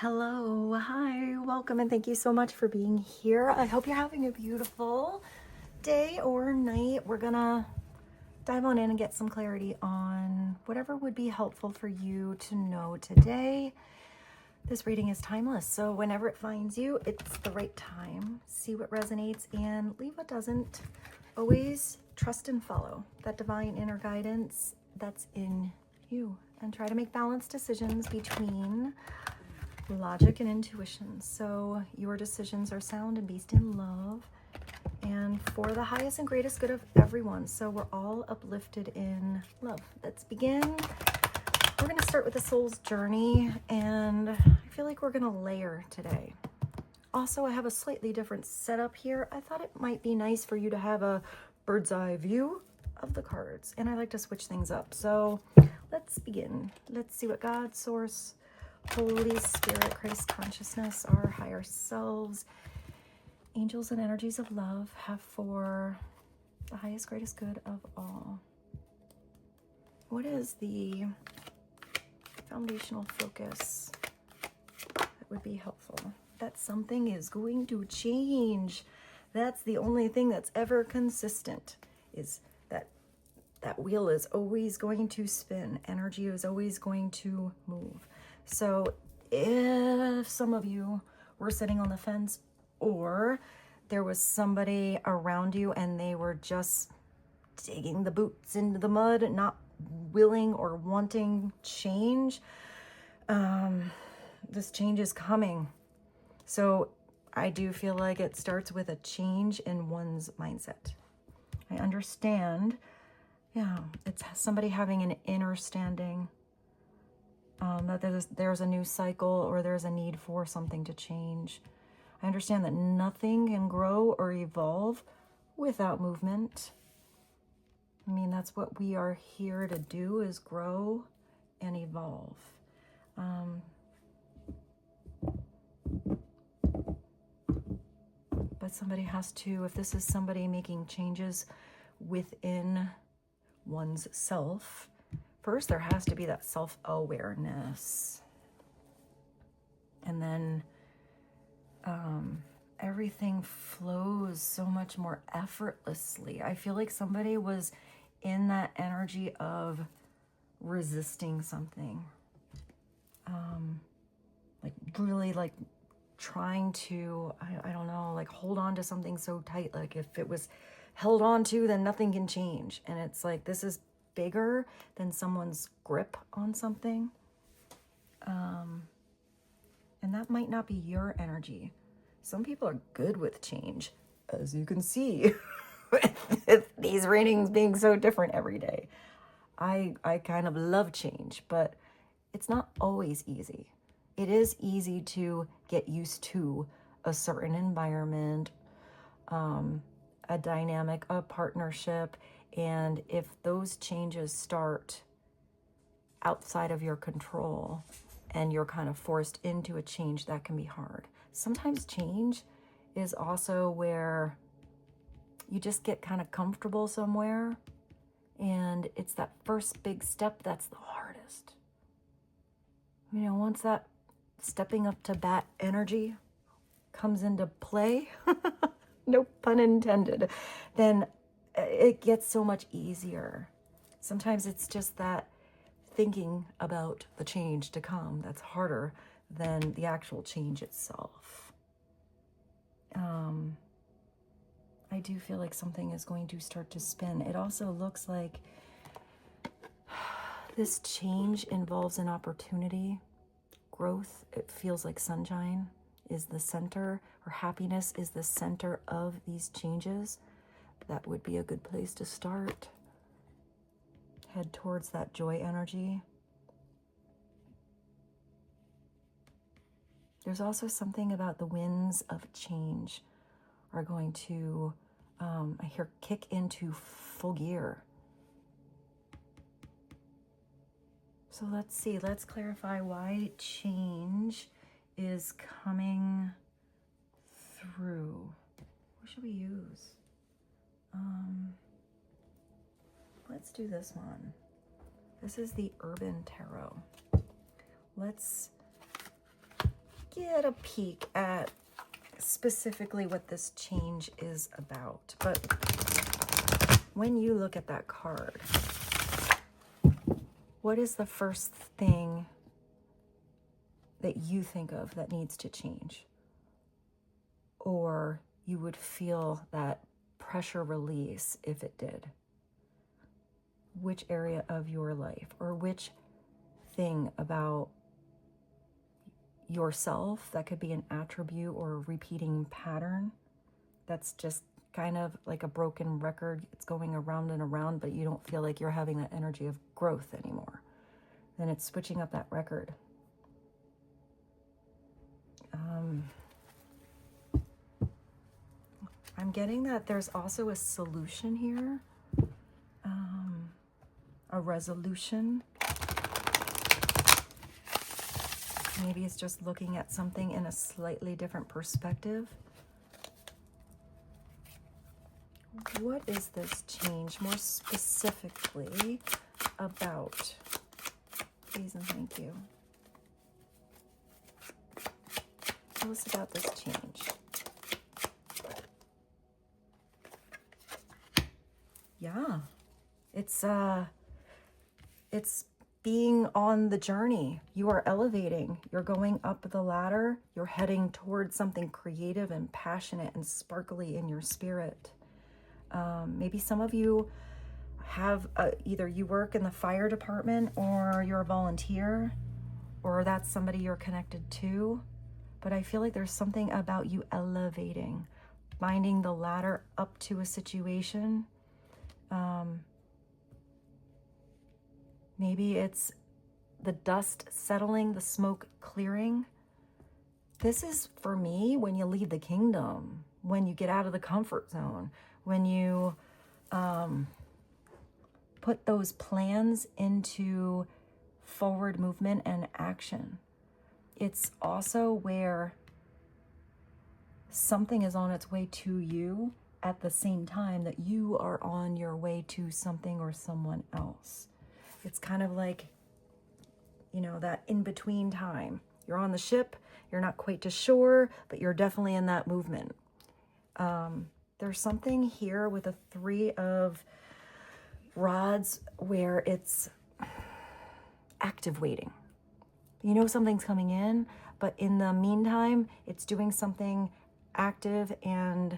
Hello, hi, welcome, and thank you so much for being here. I hope you're having a beautiful day or night. We're gonna dive on in and get some clarity on whatever would be helpful for you to know today. This reading is timeless, so whenever it finds you, it's the right time. See what resonates and leave what doesn't. Always trust and follow that divine inner guidance that's in you, and try to make balanced decisions between logic and intuition, so your decisions are sound and based in love and for the highest and greatest good of everyone, so we're all uplifted in love. Let's begin. We're going to start with the soul's journey, and I feel like we're going to layer today. Also, I have a slightly different setup here. I thought it might be nice for you to have a bird's eye view of the cards, and I like to switch things up. So let's begin. Let's see what God, Source, Holy Spirit, Christ consciousness, our higher selves, angels and energies of love have for the highest, greatest good of all. What is the foundational focus that would be helpful? That something is going to change. That's the only thing that's ever consistent, is that wheel is always going to spin. Energy is always going to move. So if some of you were sitting on the fence, or there was somebody around you and they were just digging the boots into the mud, not willing or wanting change, this change is coming. So I do feel like it starts with a change in one's mindset. I understand, it's somebody having an inner standing, that there's a new cycle or there's a need for something to change. I understand that nothing can grow or evolve without movement. I mean, that's what we are here to do, is grow and evolve. But somebody has to, if this is somebody making changes within one's self, first there has to be that self-awareness. And then everything flows so much more effortlessly. I feel like somebody was in that energy of resisting something. Like really like trying to, I don't know, like hold on to something so tight. Like if it was held on to, then nothing can change. And it's like, this is bigger than someone's grip on something. And that might not be your energy. Some people are good with change, as you can see. These readings being so different every day. I kind of love change, but it's not always easy. It is easy to get used to a certain environment, a dynamic, a partnership, and if those changes start outside of your control and you're kind of forced into a change, that can be hard. Sometimes change is also where you just get kind of comfortable somewhere, and it's that first big step that's the hardest. You know, once that stepping up to bat energy comes into play, no pun intended, then it gets so much easier. Sometimes it's just that thinking about the change to come that's harder than the actual change itself. I do feel like something is going to start to spin. It also looks like this change involves an opportunity, growth. It feels like sunshine is the center, or happiness is the center of these changes. That would be a good place to start. Head towards that joy energy. There's also something about the winds of change are going to, I hear, kick into full gear. So let's see, let's clarify why change is coming through. What should we use? Let's do this one. This is the Urban Tarot. Let's get a peek at specifically what this change is about. But when you look at that card, what is the first thing that you think of that needs to change? Or you would feel that pressure release if it did? Which area of your life, or which thing about yourself that could be an attribute or a repeating pattern that's just kind of like a broken record? It's going around and around, but you don't feel like you're having that energy of growth anymore. Then it's switching up that record. I'm getting that there's also a solution here, a resolution. Maybe it's just looking at something in a slightly different perspective. What is this change more specifically about? Please and thank you. Tell us about this change. Yeah, it's being on the journey. You are elevating. You're going up the ladder. You're heading towards something creative and passionate and sparkly in your spirit. Maybe some of you have either you work in the fire department, or you're a volunteer, or that's somebody you're connected to. But I feel like there's something about you elevating, finding the ladder up to a situation. Maybe it's the dust settling, the smoke clearing. This is, for me, when you leave the kingdom, when you get out of the comfort zone, when you put those plans into forward movement and action. It's also where something is on its way to you at the same time that you are on your way to something or someone else. It's kind of like, you know, that in-between time. You're on the ship, you're not quite to shore, but you're definitely in that movement. There's something here with a 3 of rods where it's active waiting. You know something's coming in, but in the meantime, it's doing something active and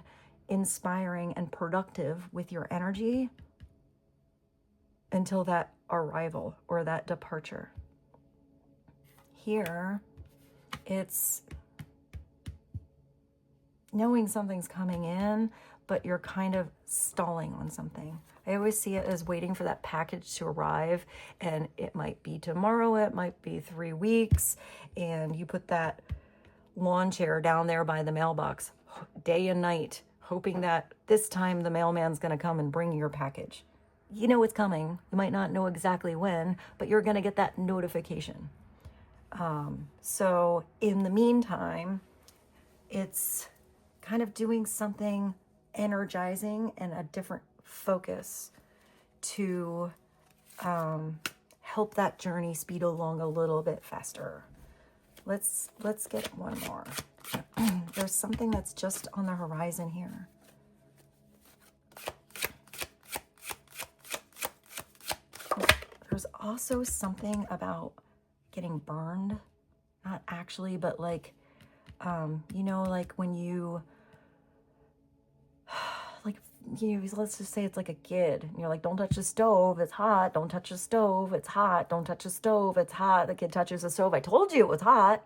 inspiring and productive with your energy until that arrival or that departure. Here, it's knowing something's coming in, but you're kind of stalling on something. I always see it as waiting for that package to arrive, and it might be tomorrow, it might be 3 weeks, and you put that lawn chair down there by the mailbox day and night, hoping that this time the mailman's gonna come and bring your package. You know it's coming. You might not know exactly when, but you're gonna get that notification. So in the meantime, it's kind of doing something energizing and a different focus to help that journey speed along a little bit faster. Let's get one more. There's something that's just on the horizon here. There's also something about getting burned. Not actually, but like, you know, like when you, like, you know, let's just say it's like a kid. And you're like, don't touch the stove, it's hot. Don't touch the stove, it's hot. Don't touch the stove, it's hot. The kid touches the stove. I told you it was hot.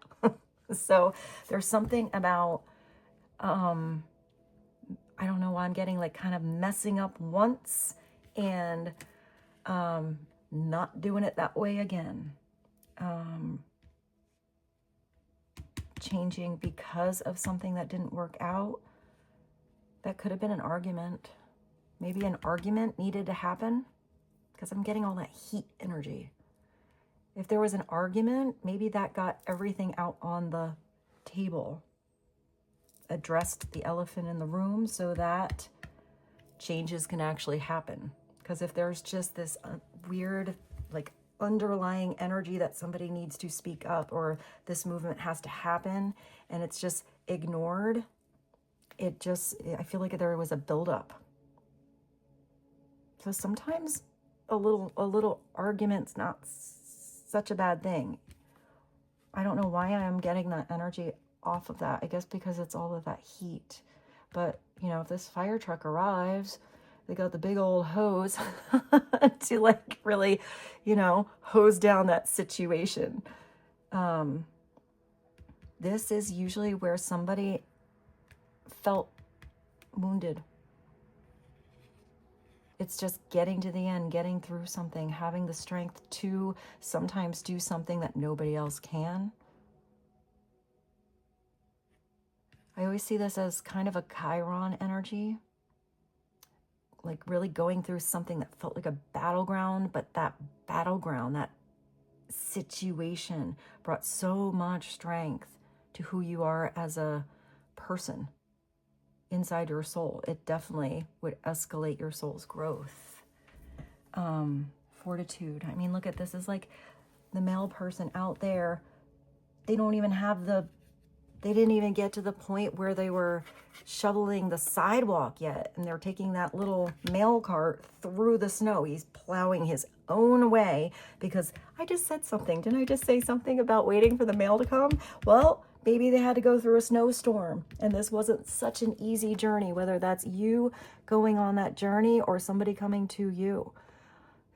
So there's something about, I don't know why I'm getting like kind of messing up once and not doing it that way again. Changing because of something that didn't work out. That could have been an argument. Maybe an argument needed to happen because I'm getting all that heat energy. If there was an argument, maybe that got everything out on the table, addressed the elephant in the room so that changes can actually happen. Because if there's just this weird, like, underlying energy that somebody needs to speak up or this movement has to happen, and it's just ignored. I feel like there was a buildup. So sometimes a little argument's not such a bad thing. I don't know why I am getting that energy off of that. I guess because it's all of that heat. But, you know, if this fire truck arrives, they got the big old hose to like really, you know, hose down that situation. This is usually where somebody felt wounded. It's just getting to the end, getting through something, having the strength to sometimes do something that nobody else can. I always see this as kind of a Chiron energy, like really going through something that felt like a battleground, but that battleground, that situation brought so much strength to who you are as a person inside your soul. It definitely would escalate your soul's growth. Fortitude. I mean, look at this. Is like the male person out there. They don't even have they didn't even get to the point where they were shoveling the sidewalk yet. And they're taking that little mail cart through the snow. He's plowing his own way because I just said something. Didn't I just say something about waiting for the mail to come? Well, maybe they had to go through a snowstorm and this wasn't such an easy journey, whether that's you going on that journey or somebody coming to you.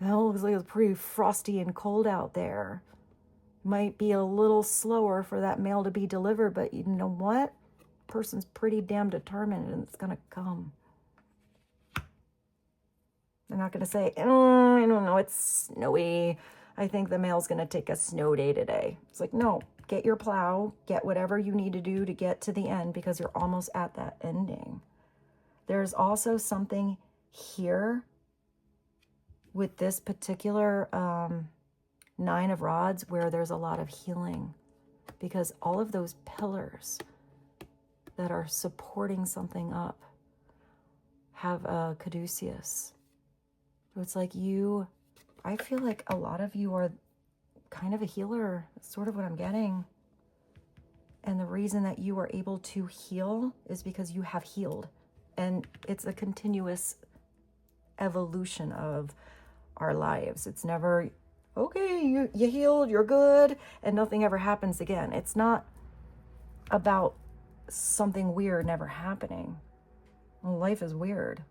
You know, it looks like it's pretty frosty and cold out there. Might be a little slower for that mail to be delivered, but you know what? Person's pretty damn determined and it's going to come. They're not going to say, oh, I don't know, it's snowy. I think the mail's going to take a snow day today. It's like, no, get your plow, get whatever you need to do to get to the end because you're almost at that ending. There's also something here with this particular Nine of Rods where there's a lot of healing because all of those pillars that are supporting something up have a caduceus. So it's like I feel like a lot of you are kind of a healer. That's sort of what I'm getting. And the reason that you are able to heal is because you have healed. And it's a continuous evolution of our lives. It's never, okay, you healed, you're good, and nothing ever happens again. It's not about something weird never happening. Well, life is weird.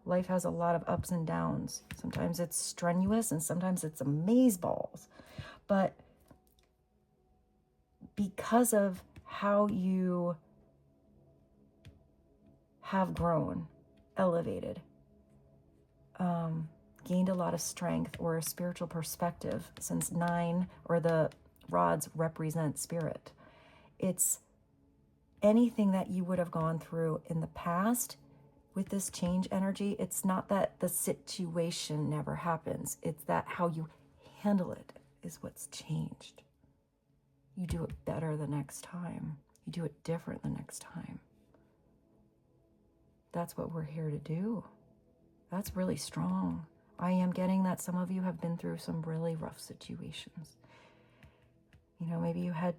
Life has a lot of ups and downs. Sometimes it's strenuous and sometimes it's amazeballs. But because of how you have grown, elevated, gained a lot of strength or a spiritual perspective, since 9 or the rods represent spirit. It's anything that you would have gone through in the past with this change energy. It's not that the situation never happens. It's that how you handle it is what's changed. You do it better the next time. You do it different the next time. That's what we're here to do. That's really strong. I am getting that some of you have been through some really rough situations. You know, maybe you had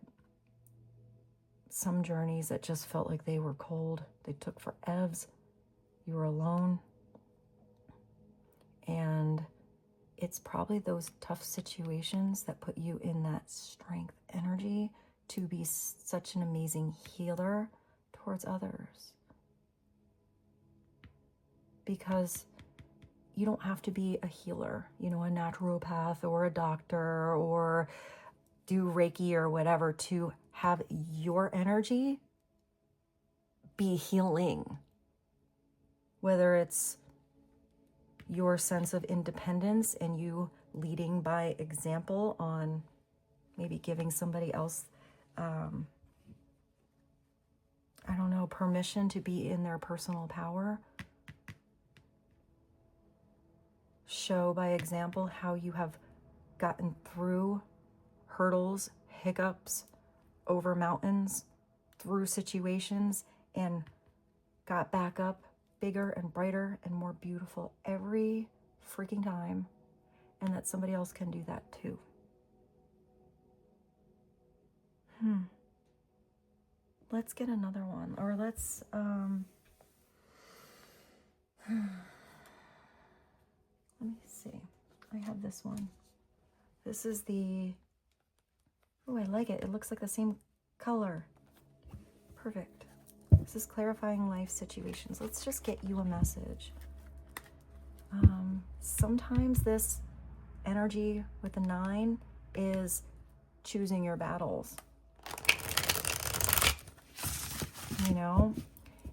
some journeys that just felt like they were cold. They took forevs. You were alone. And it's probably those tough situations that put you in that strength energy to be such an amazing healer towards others. Because you don't have to be a healer, you know, a naturopath or a doctor or do Reiki or whatever to have your energy be healing. Whether it's your sense of independence and you leading by example on maybe giving somebody else, permission to be in their personal power. Show by example how you have gotten through hurdles, hiccups, over mountains, through situations, and got back up bigger and brighter and more beautiful every freaking time. and that somebody else can do that too. Let's get another one, or let's, let me see. I have this one. This is the, oh, I like it. It looks like the same color. Perfect. This is clarifying life situations. Let's just get you a message. Sometimes this energy with the 9 is choosing your battles. You know,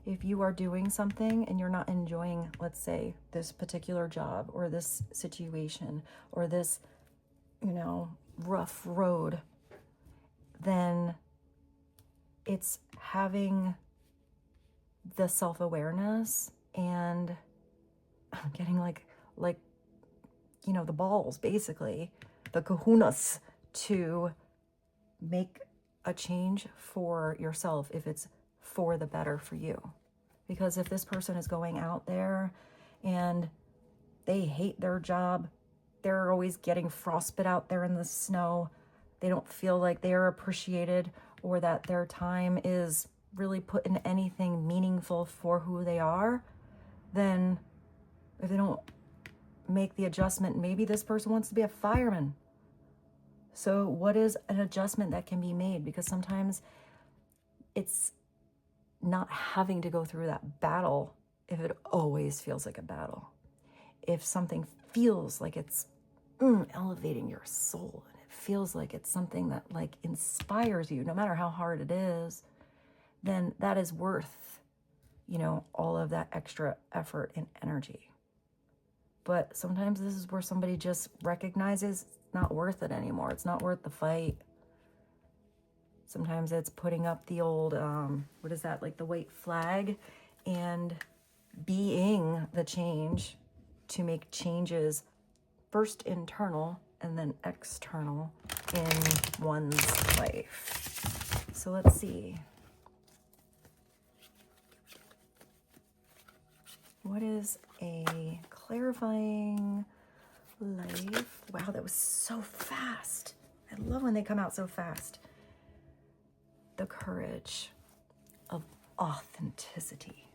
if you are doing something and you're not enjoying, let's say, this particular job or this situation or this, you know, rough road, then it's having the self-awareness and getting like, you know, the balls, basically, the kahunas to make a change for yourself if it's for the better for you. Because if this person is going out there and they hate their job, they're always getting frostbite out there in the snow, they don't feel like they're appreciated or that their time is really put in anything meaningful for who they are, then if they don't make the adjustment, maybe this person wants to be a fireman. So what is an adjustment that can be made? Because sometimes it's not having to go through that battle if it always feels like a battle. If something feels like it's elevating your soul, and it feels like it's something that like inspires you, no matter how hard it is, then that is worth, you know, all of that extra effort and energy. But sometimes this is where somebody just recognizes it's not worth it anymore. It's not worth the fight. Sometimes it's putting up the old, what is that, like the white flag, and being the change to make changes first internal and then external in one's life. So let's see. What is a clarifying life? Wow, that was so fast. I love when they come out so fast. The courage of authenticity.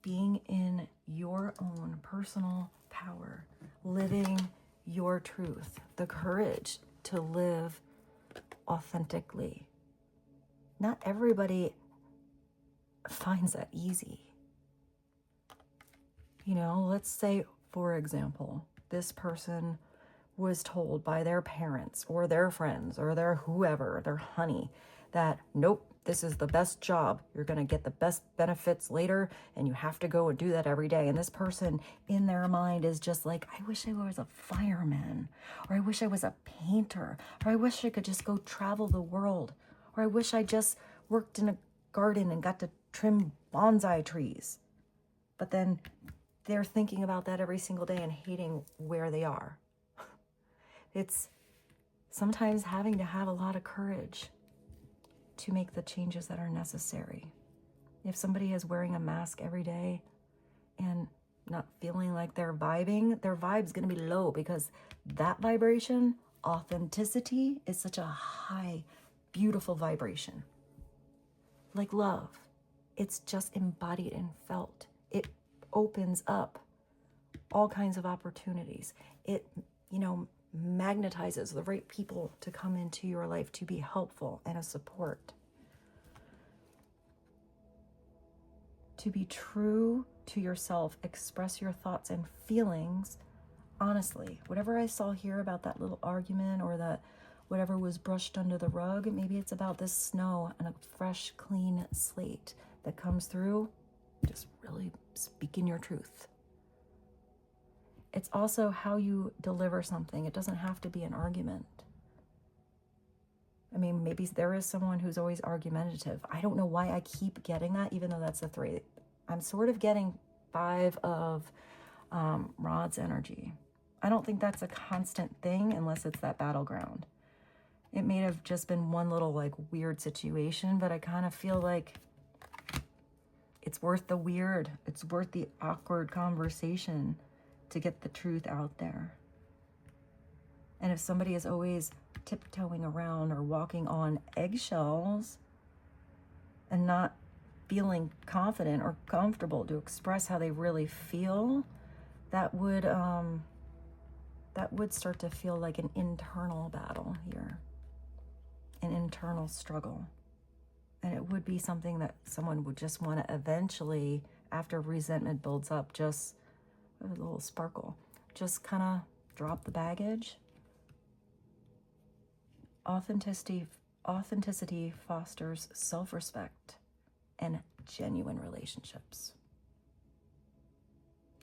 Being in your own personal power. Living your truth. The courage to live authentically. Not everybody finds that easy. You know, let's say, for example, this person was told by their parents or their friends or their whoever, their honey, that nope, this is the best job. You're going to get the best benefits later and you have to go and do that every day. And this person in their mind is just like, I wish I was a fireman, or I wish I was a painter, or I wish I could just go travel the world, or I wish I just worked in a garden and got to trim bonsai trees. But then they're thinking about that every single day and hating where they are. It's sometimes having to have a lot of courage to make the changes that are necessary. If somebody is wearing a mask every day and not feeling like they're vibing, their vibe's going to be low, because that vibration, authenticity, is such a high, beautiful vibration. Like love. It's just embodied and felt. It opens up all kinds of opportunities. It, you know, magnetizes the right people to come into your life to be helpful and a support. To be true to yourself, express your thoughts and feelings honestly. Whatever I saw here about that little argument, or that whatever was brushed under the rug, maybe it's about this snow and a fresh, clean slate that comes through. Just really speaking your truth. It's also how you deliver something. It doesn't have to be an argument. I mean, maybe there is someone who's always argumentative. I don't know why I keep getting that, even though that's a 3. I'm sort of getting 5 of Rod's energy. I don't think that's a constant thing unless it's that battleground. It may have just been one little like weird situation, but I kind of feel like it's worth the weird. It's worth the awkward conversation to get the truth out there. And if somebody is always tiptoeing around or walking on eggshells and not feeling confident or comfortable to express how they really feel, that would start to feel like an internal battle here, an internal struggle. And it would be something that someone would just want to eventually, after resentment builds up, just a little sparkle, just kind of drop the baggage. Authenticity fosters self-respect and genuine relationships.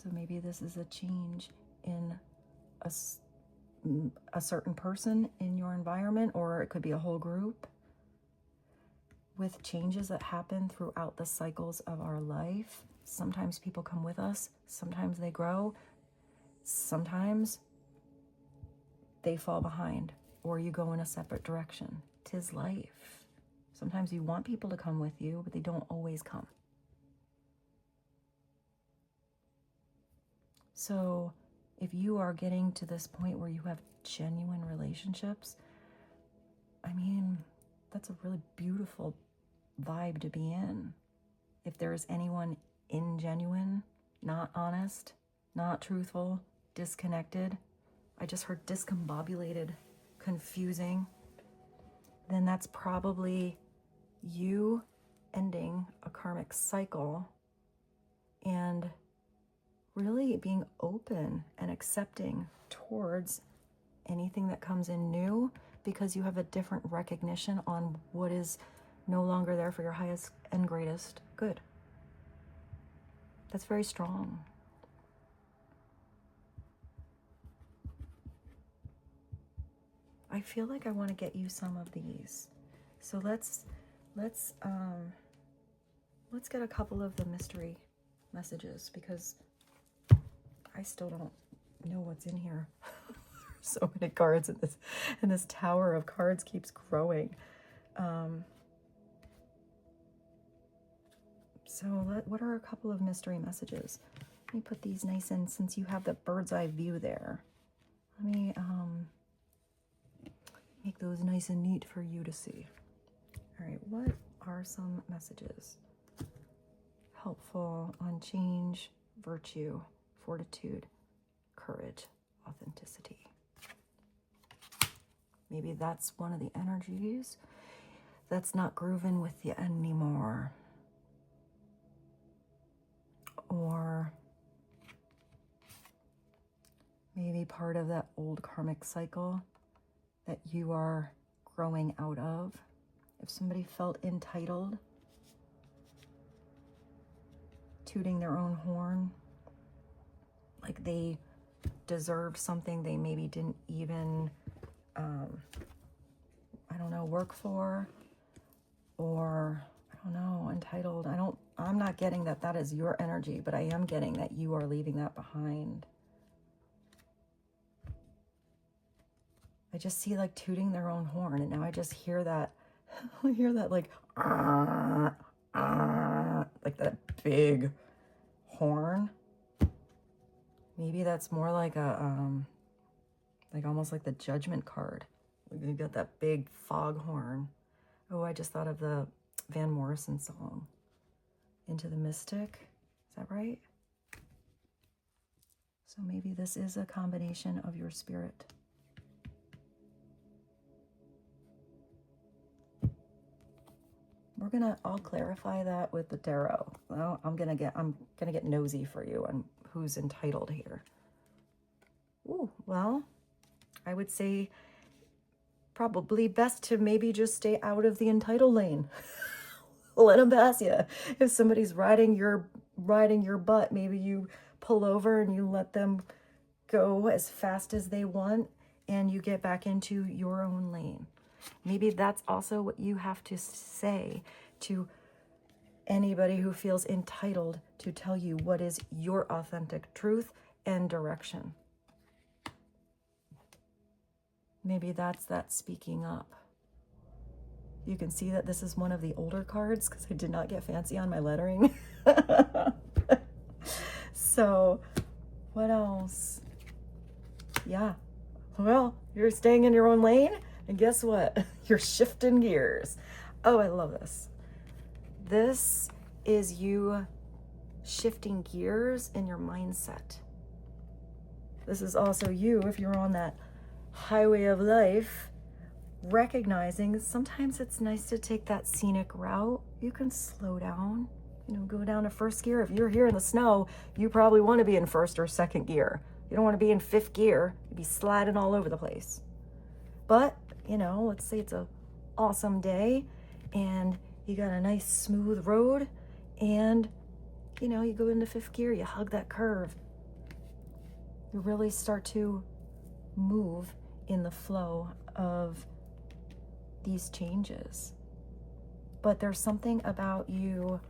So maybe this is a change in a certain person in your environment, or it could be a whole group, with changes that happen throughout the cycles of our life. Sometimes people come with us, sometimes they grow, sometimes they fall behind, or you go in a separate direction. 'Tis life. Sometimes you want people to come with you, but they don't always come. So if you are getting to this point where you have genuine relationships, I mean, that's a really beautiful vibe to be in. If there is anyone ingenuine, not honest, not truthful, disconnected, I just heard discombobulated, confusing, then that's probably you ending a karmic cycle and really being open and accepting towards anything that comes in new, because you have a different recognition on what is no longer there for your highest and greatest good. That's very strong. I feel like I want to get you some of these. So let's get a couple of the mystery messages, because I still don't know what's in here. So many cards, and this tower of cards keeps growing. So what are a couple of mystery messages? Let me put these nice in, since you have the bird's eye view there. Let me make those nice and neat for you to see. All right, what are some messages? Helpful on change, virtue, fortitude, courage, authenticity. Maybe that's one of the energies that's not grooving with you anymore. Or maybe part of that old karmic cycle that you are growing out of. If somebody felt entitled, tooting their own horn, like they deserved something they maybe didn't even, work for, or entitled. I'm not getting that that is your energy, but I am getting that you are leaving that behind. I just see like tooting their own horn, and now I just hear that, I hear that like that big horn. Maybe that's more like a, like almost like the Judgment card. You got that big foghorn. Oh, I just thought of the Van Morrison song, Into the Mystic. Is that right? So maybe this is a combination of your spirit. I'll clarify that with the tarot. Well, I'm gonna get nosy for you on who's entitled here. Ooh, well, I would say probably best to maybe just stay out of the entitled lane. Let them pass you. If somebody's riding your butt, maybe you pull over and you let them go as fast as they want, and you get back into your own lane. Maybe that's also what you have to say to anybody who feels entitled to tell you what is your authentic truth and direction. Maybe that's that speaking up. You can see that this is one of the older cards because I did not get fancy on my lettering. So What else? Yeah. Well, you're staying in your own lane, and guess what? You're shifting gears. Oh, I love this. This is you shifting gears in your mindset. This is also you, if you're on that highway of life, recognizing sometimes it's nice to take that scenic route. You can slow down, go down to first gear. If you're here in the snow, you probably want to be in first or second gear. You don't want to be in fifth gear. You'd be sliding all over the place. But, let's say it's a awesome day and you got a nice smooth road and, you go into fifth gear, you hug that curve. You really start to move in the flow of these changes. But there's something about you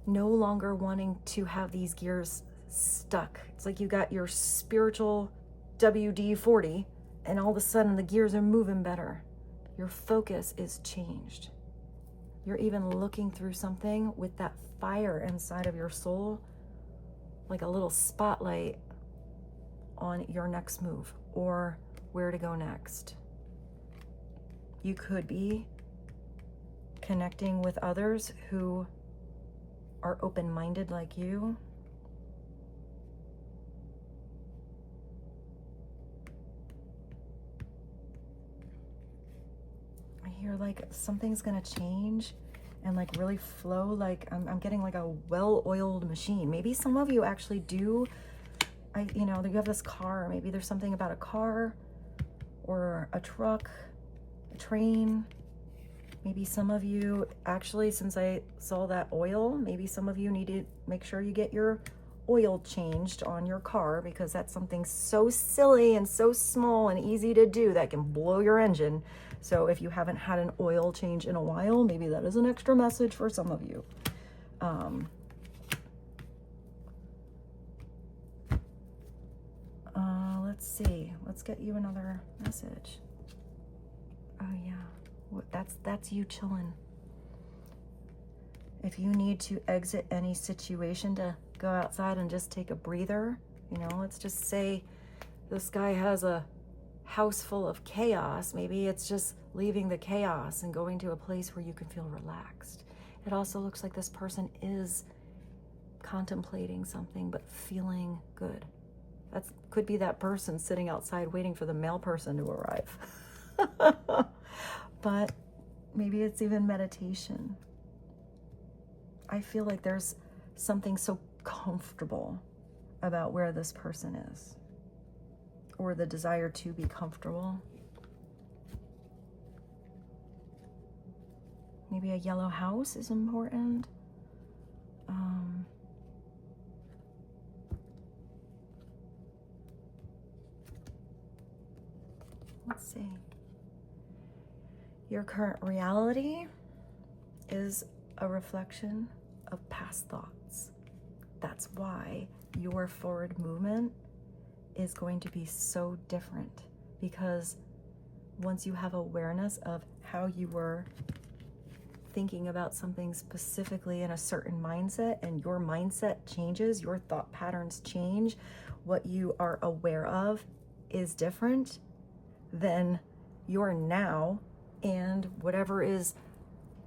no longer wanting to have these gears stuck. It's like you got your spiritual WD-40 and all of a sudden the gears are moving better. Your focus is changed. You're even looking through something with that fire inside of your soul, like a little spotlight on your next move or where to go next. You could be connecting with others who are open-minded like you. I hear like something's gonna change and like really flow. Like I'm getting like a well-oiled machine. Maybe some of you actually do. You have this car. Maybe there's something about a car or a truck, a train. Maybe some of you actually, since I saw that oil, maybe some of you need to make sure you get your oil changed on your car, because that's something so silly and so small and easy to do that can blow your engine. So if you haven't had an oil change in a while, maybe that is an extra message for some of you. Let's see. Let's get you another message. Oh yeah, that's you chilling. If you need to exit any situation to go outside and just take a breather, let's just say this guy has a house full of chaos. Maybe it's just leaving the chaos and going to a place where you can feel relaxed. It also looks like this person is contemplating something but feeling good. That could be that person sitting outside waiting for the mail person to arrive. But maybe it's even meditation. I feel like there's something so comfortable about where this person is, or the desire to be comfortable. Maybe a yellow house is important. Let's see. Your current reality is a reflection of past thoughts. That's why your forward movement is going to be so different, because once you have awareness of how you were thinking about something specifically in a certain mindset, and your mindset changes, your thought patterns change, what you are aware of is different, then your now and whatever is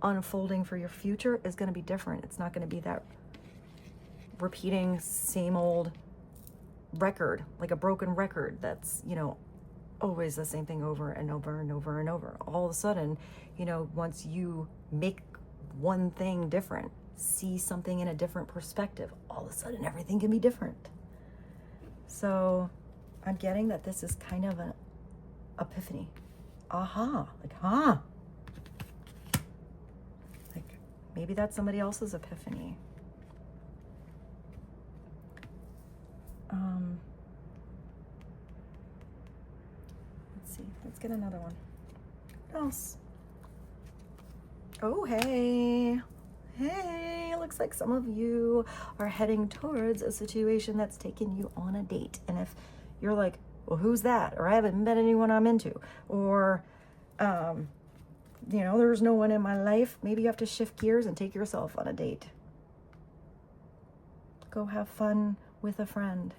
unfolding for your future is going to be different. It's not going to be that repeating same old record, like a broken record that's, always the same thing over and over and over and over. All of a sudden, once you make one thing different, see something in a different perspective, all of a sudden everything can be different. So I'm getting that this is kind of an epiphany. Aha, like maybe that's somebody else's epiphany. Let's see, let's get another one. What else? Oh, hey, it looks like some of you are heading towards a situation that's taking you on a date. And if you're like, well, who's that? Or I haven't met anyone I'm into, or, there's no one in my life. Maybe you have to shift gears and take yourself on a date. Go have fun with a friend.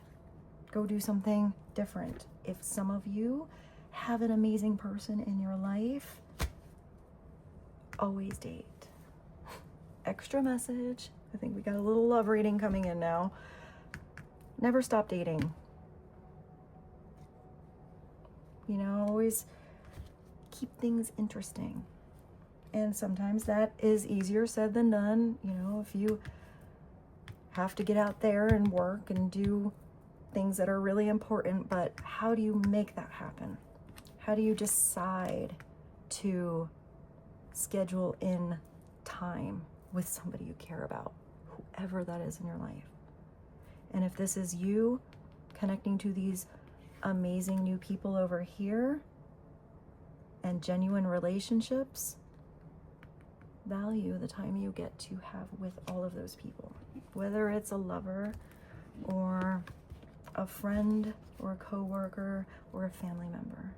Go do something different. If some of you have an amazing person in your life, always date. Extra message. I think we got a little love reading coming in now. Never stop dating. You know, always keep things interesting. And sometimes that is easier said than done. You know, if you have to get out there and work and do things that are really important, but how do you make that happen? How do you decide to schedule in time with somebody you care about, whoever that is in your life? And if this is you connecting to these amazing new people over here and genuine relationships, value the time you get to have with all of those people, whether it's a lover or a friend or a coworker or a family member.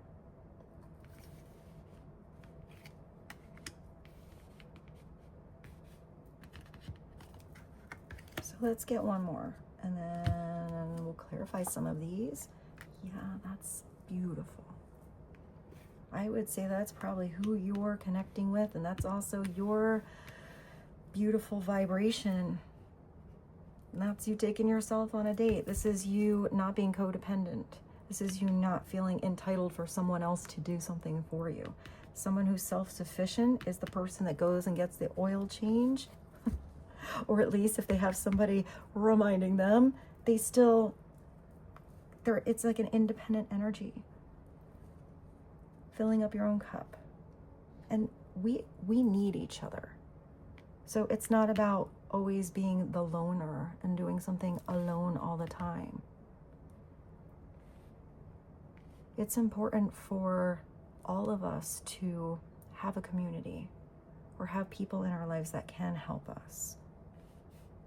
So let's get one more, and then we'll clarify some of these. Yeah, that's beautiful. I would say that's probably who you're connecting with, and that's also your beautiful vibration. And that's you taking yourself on a date. This is you not being codependent. This is you not feeling entitled for someone else to do something for you. Someone who's self-sufficient is the person that goes and gets the oil change. Or at least if they have somebody reminding them, it's like an independent energy. Filling up your own cup. And we need each other. So it's not about always being the loner and doing something alone all the time. It's important for all of us to have a community or have people in our lives that can help us.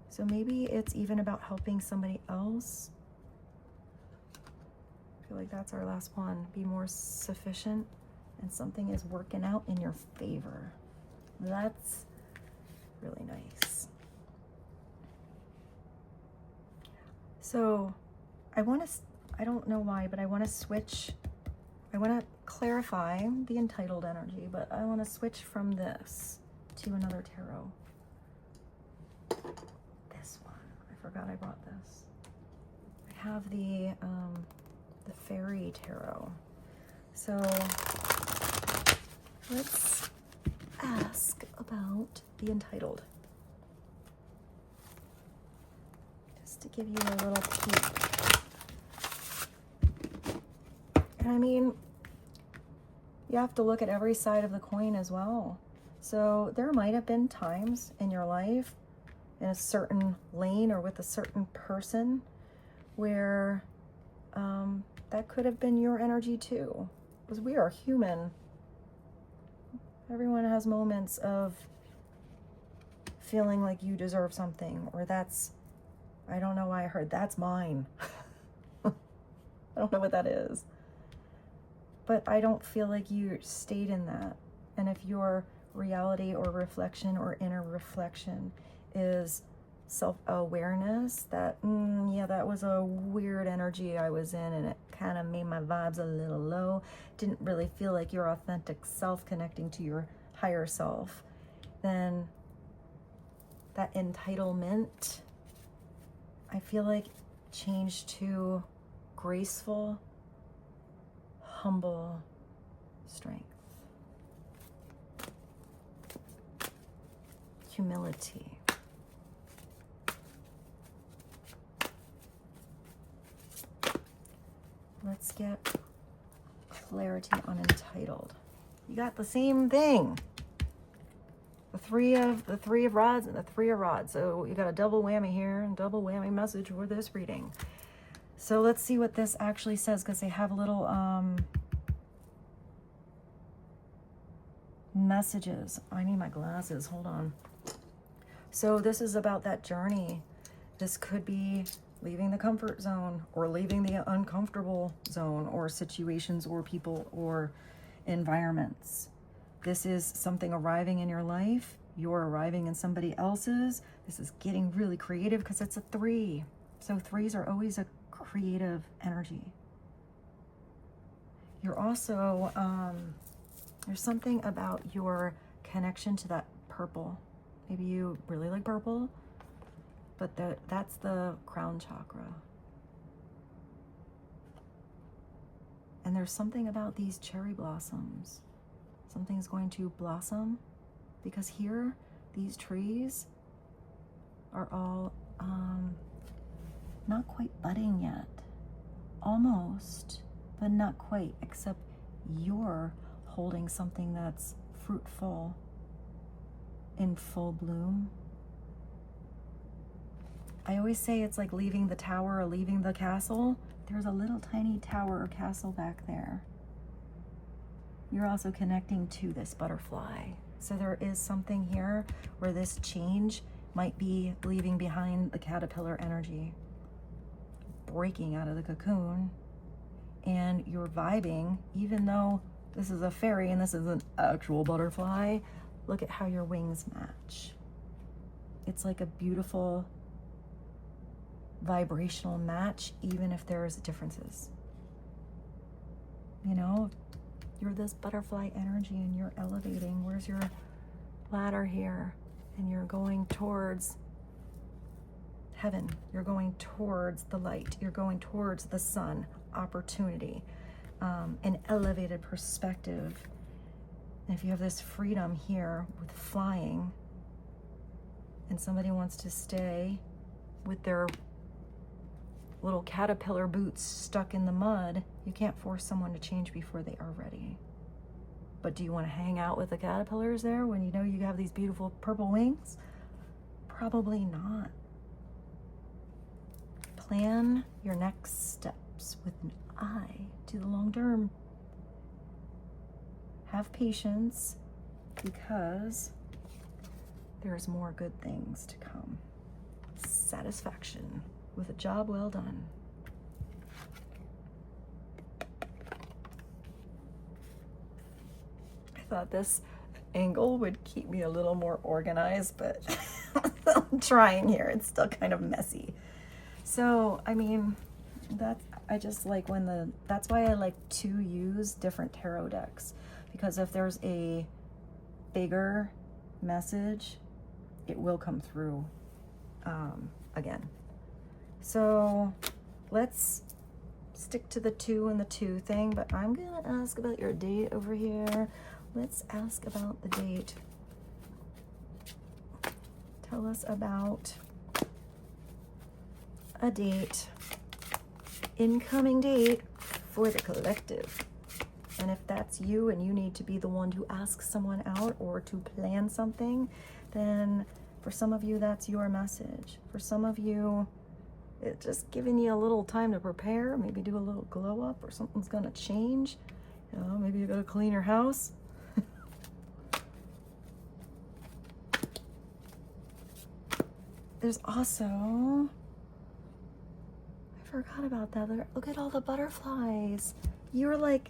So maybe it's even about helping somebody else. I feel like that's our last one. Be more sufficient and something is working out in your favor. That's really nice. So I don't know why, but I want to switch. I want to clarify the entitled energy, but I want to switch from this to another tarot. This one. I forgot I brought this. I have the fairy tarot. So let's ask about the entitled. Just to give you a little peek. And I mean, you have to look at every side of the coin as well. So there might have been times in your life, in a certain lane or with a certain person, where that could have been your energy too. Because we are human. Everyone has moments of feeling like you deserve something, or I don't know why I heard that's mine. I don't know what that is. But I don't feel like you stayed in that. And if your reality or reflection or inner reflection is self-awareness that, yeah, that was a weird energy I was in and it kind of made my vibes a little low, didn't really feel like your authentic self connecting to your higher self, then that entitlement, I feel like, changed to graceful, humble strength, humility. Let's get clarity on entitled. You got the same thing. The three of rods and the three of rods. So you got a double whammy here and double whammy message for this reading. So let's see what this actually says, because they have little messages. I need my glasses. Hold on. So this is about that journey. This could be leaving the comfort zone or leaving the uncomfortable zone or situations or people or environments. This is something arriving in your life. You're arriving in somebody else's. This is getting really creative because it's a 3. So 3s are always a creative energy. You're also, there's something about your connection to that purple. Maybe you really like purple, but that's the crown chakra. And there's something about these cherry blossoms. Something's going to blossom because here, these trees are all not quite budding yet. Almost, but not quite, except you're holding something that's fruitful, in full bloom. I always say it's like leaving the tower or leaving the castle. There's a little tiny tower or castle back there. You're also connecting to this butterfly. So there is something here where this change might be leaving behind the caterpillar energy, breaking out of the cocoon, and you're vibing, even though this is a fairy and this is an actual butterfly. Look at how your wings match. It's like a beautiful vibrational match, even if there's differences. You know, you're this butterfly energy and you're elevating. Where's your ladder here? And you're going towards heaven. You're going towards the light. You're going towards the sun, opportunity, an elevated perspective. And if you have this freedom here with flying, and somebody wants to stay with their little caterpillar boots stuck in the mud, you can't force someone to change before they are ready. But do you want to hang out with the caterpillars there when you know you have these beautiful purple wings? Probably not. Plan your next steps with an eye to the long term. Have patience, because there's more good things to come. Satisfaction with a job well done. I thought this angle would keep me a little more organized, but I'm trying here. It's still kind of messy. So, I mean, I just like that's why I like to use different tarot decks, because if there's a bigger message, it will come through again. So let's stick to the 2 and the 2 thing, but I'm gonna ask about your date over here. Let's ask about the date. Tell us about a date, incoming date for the collective. And if that's you and you need to be the one to ask someone out or to plan something, then for some of you, that's your message. For some of you, it's just giving you a little time to prepare, maybe do a little glow up, or something's gonna change. You know, maybe you gotta clean your house. There's also, I forgot about that. Look at all the butterflies. You're like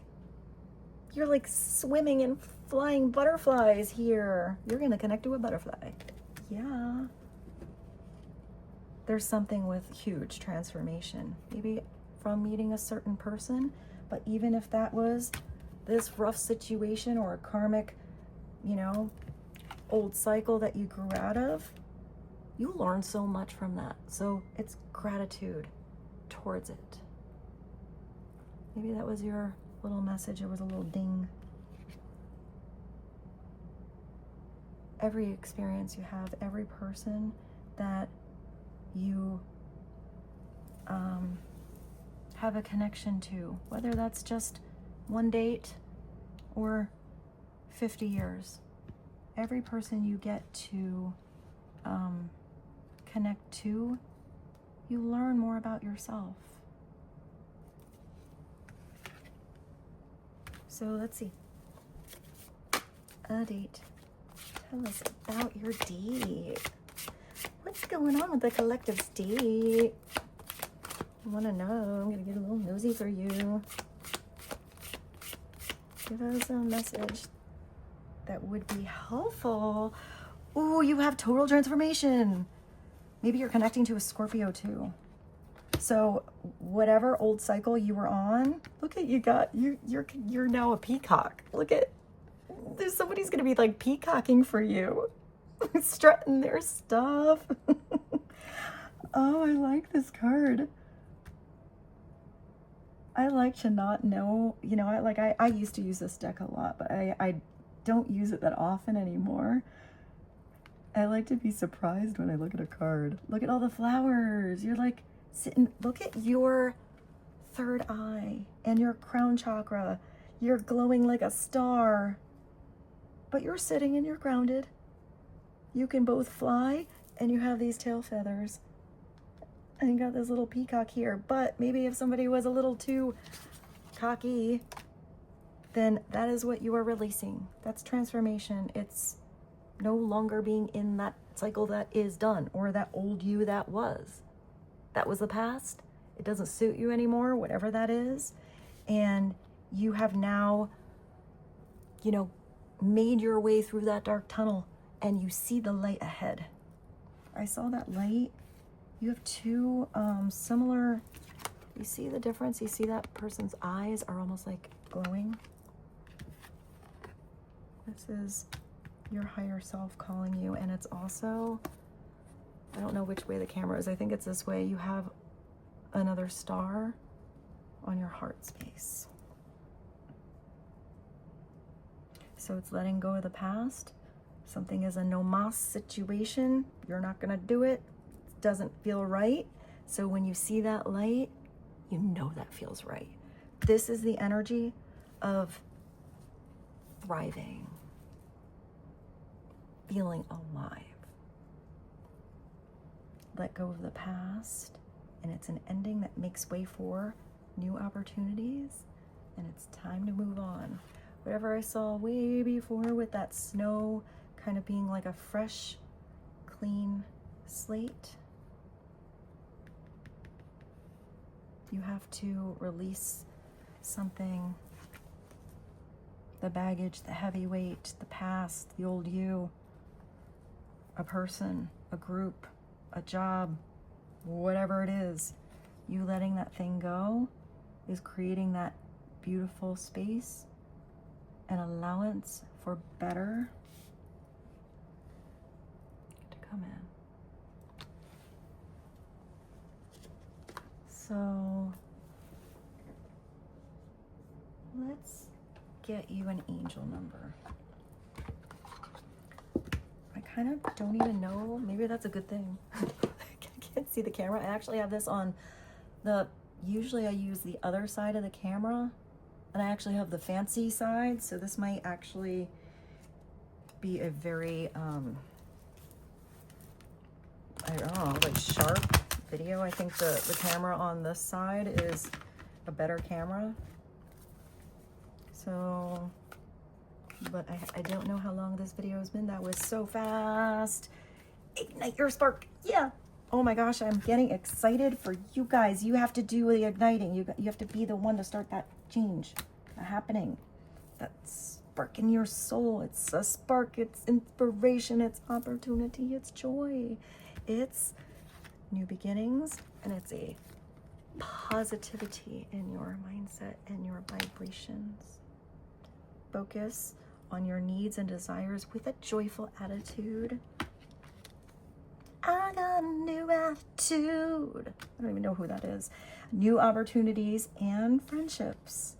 swimming in flying butterflies here. You're gonna connect to a butterfly. Yeah. There's something with huge transformation, maybe from meeting a certain person, but even if that was this rough situation or a karmic, you know, old cycle that you grew out of, you learn so much from that. So it's gratitude towards it. Maybe that was your little message. It was a little ding. Every experience you have, every person that you have a connection to, whether that's just one date or 50 years, every person you get to connect to, you learn more about yourself. So let's see. A date. Tell us about your date. What's going on with the collective's date? I want to know. I'm going to get a little nosy for you. Give us a message that would be helpful. Ooh, you have total transformation. Maybe you're connecting to a Scorpio too. So whatever old cycle you were on, look at you're now a peacock. Look at, there's somebody's gonna be like peacocking for you, strutting their stuff. Oh, I like this card. I like to not know, you know, I used to use this deck a lot, but I don't use it that often anymore. I like to be surprised when I look at a card. Look at all the flowers. You're like sitting, look at your third eye and your crown chakra. You're glowing like a star, but you're sitting and you're grounded. You can both fly and you have these tail feathers. And you got this little peacock here. But maybe if somebody was a little too cocky, then that is what you are releasing. That's transformation. It's no longer being in that cycle that is done, or that old you that was. That was the past. It doesn't suit you anymore, whatever that is. And you have now, you know, made your way through that dark tunnel and you see the light ahead. I saw that light. You have two similar, you see the difference? You see that person's eyes are almost like glowing? This is your higher self calling you, and it's also, I don't know which way the camera is. I think it's this way. You have another star on your heart space. So it's letting go of the past. Something is a no mas situation. You're not gonna do it. It doesn't feel right. So when you see that light, you know that feels right. This is the energy of thriving, feeling alive. Let go of the past, and it's an ending that makes way for new opportunities, and it's time to move on. Whatever I saw way before with that snow kind of being like a fresh, clean slate, you have to release something, the baggage, the heavy weight, the past, the old you, a person, a group, a job, whatever it is. You letting that thing go is creating that beautiful space and allowance for better to come in. So let's get you an angel number. I kind of don't even know. Maybe that's a good thing. I can't see the camera. I actually have this on the, usually I use the other side of the camera, and I actually have the fancy side. So this might actually be a very, I don't know, like sharp video. I think the camera on this side is a better camera. So, but I don't know how long this video has been. That was so fast. Ignite your spark. Yeah. Oh my gosh, I'm getting excited for you guys. You have to do the igniting. You have to be the one to start that change happening. That spark in your soul. It's a spark. It's inspiration. It's opportunity. It's joy. It's new beginnings, and it's a positivity in your mindset and your vibrations. Focus on your needs and desires with a joyful attitude. I got a new attitude. I don't even know who that is. New opportunities and friendships.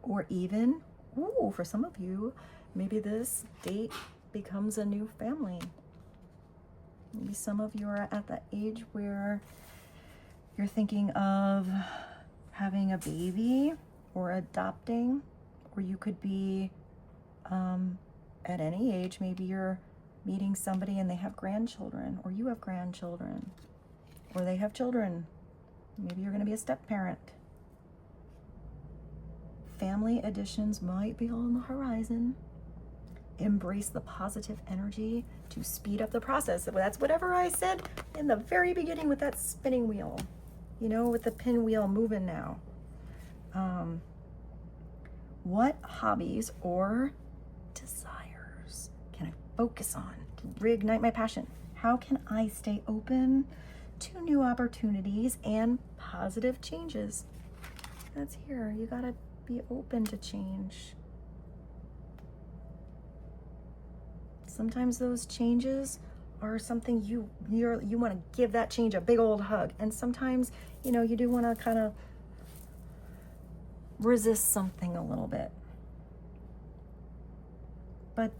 Or even, ooh, for some of you, maybe this date becomes a new family. Maybe some of you are at that age where you're thinking of having a baby or adopting, or you could be at any age. Maybe you're meeting somebody and they have grandchildren, or you have grandchildren, or they have children. Maybe you're going to be a step parent. Family additions might be on the horizon. Embrace the positive energy to speed up the process. That's whatever I said in the very beginning with that spinning wheel, you know, with the pinwheel moving now. What hobbies or desires can I focus on to reignite my passion? How can I stay open to new opportunities and positive changes? That's here. You gotta be open to change. Sometimes those changes are something you want to give that change a big old hug, and sometimes, you know, you do want to kind of resist something a little bit. But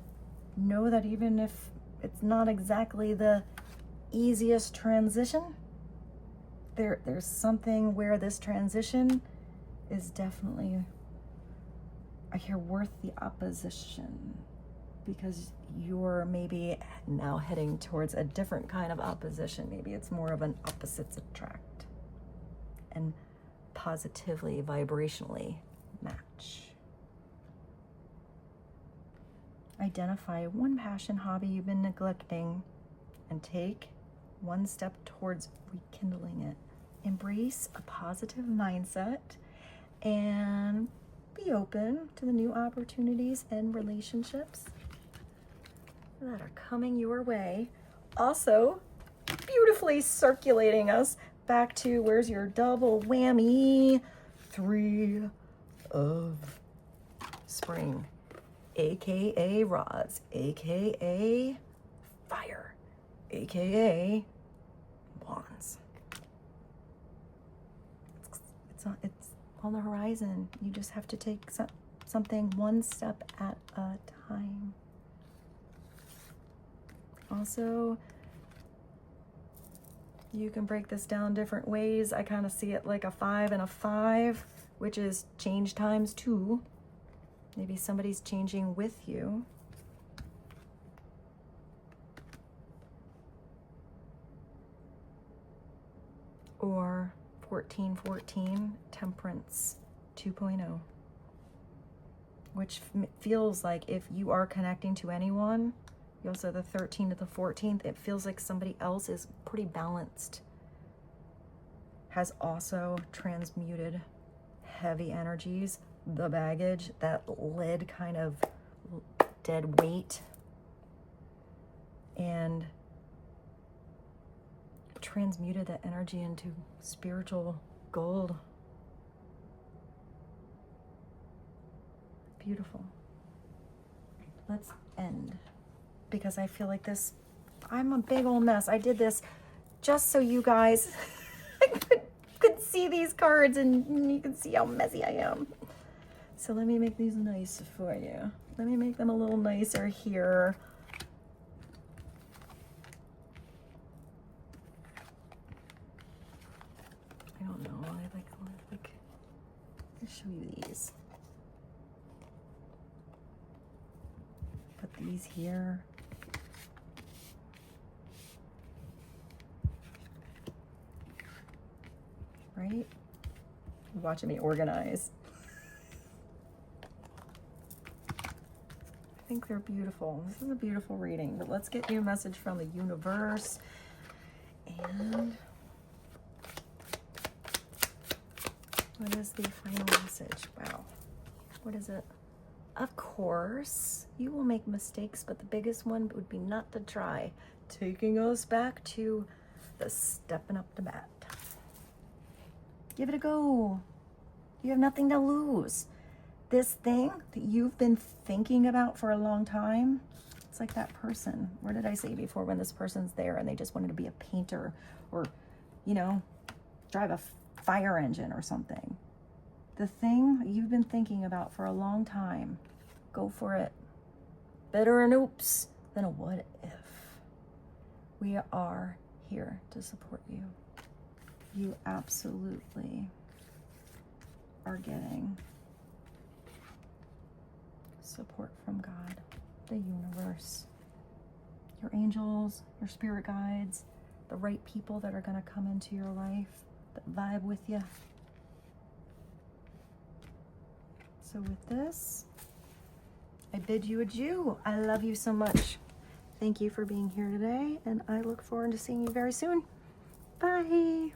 know that even if it's not exactly the easiest transition, there's something where this transition is definitely, I hear, worth the opposition, because you're maybe now heading towards a different kind of opposition. Maybe it's more of an opposites attract and positively, vibrationally match. Identify one passion, hobby you've been neglecting and take one step towards rekindling it. Embrace a positive mindset and be open to the new opportunities and relationships that are coming your way. Also, beautifully circulating us back to, where's your double whammy? 3 of spring, aka rods, aka fire, aka wands. It's on the horizon. You just have to take something one step at a time. Also, you can break this down different ways. I kind of see it like a 5 and a 5, which is change times 2. Maybe somebody's changing with you. Or 1414, temperance 2.0, which feels like if you are connecting to anyone, you also the 13th to the 14th, it feels like somebody else is pretty balanced, has also transmuted heavy energies, the baggage, that lead kind of dead weight, and transmuted that energy into spiritual gold. Beautiful. Let's end, because I feel like this, I'm a big old mess. I did this just so you guys could see these cards and you can see how messy I am. So let me make these nice for you. Let me make them a little nicer here. I don't know, I like I'll show you these. Put these here. Right? You're watching me organize. I think they're beautiful. This is a beautiful reading, but let's get you a message from the universe. And what is the final message? Wow. What is it? Of course, you will make mistakes, but the biggest one would be not to try. Taking us back to the stepping up to bat. Give it a go. You have nothing to lose. This thing that you've been thinking about for a long time, it's like that person. What did I say before, when this person's there and they just wanted to be a painter or, you know, drive a fire engine or something. The thing that you've been thinking about for a long time, go for it. Better an oops than a what if. We are here to support you. You absolutely are getting support from God, the universe, your angels, your spirit guides, the right people that are going to come into your life, that vibe with you. So with this, I bid you adieu. I love you so much. Thank you for being here today, and I look forward to seeing you very soon. Bye.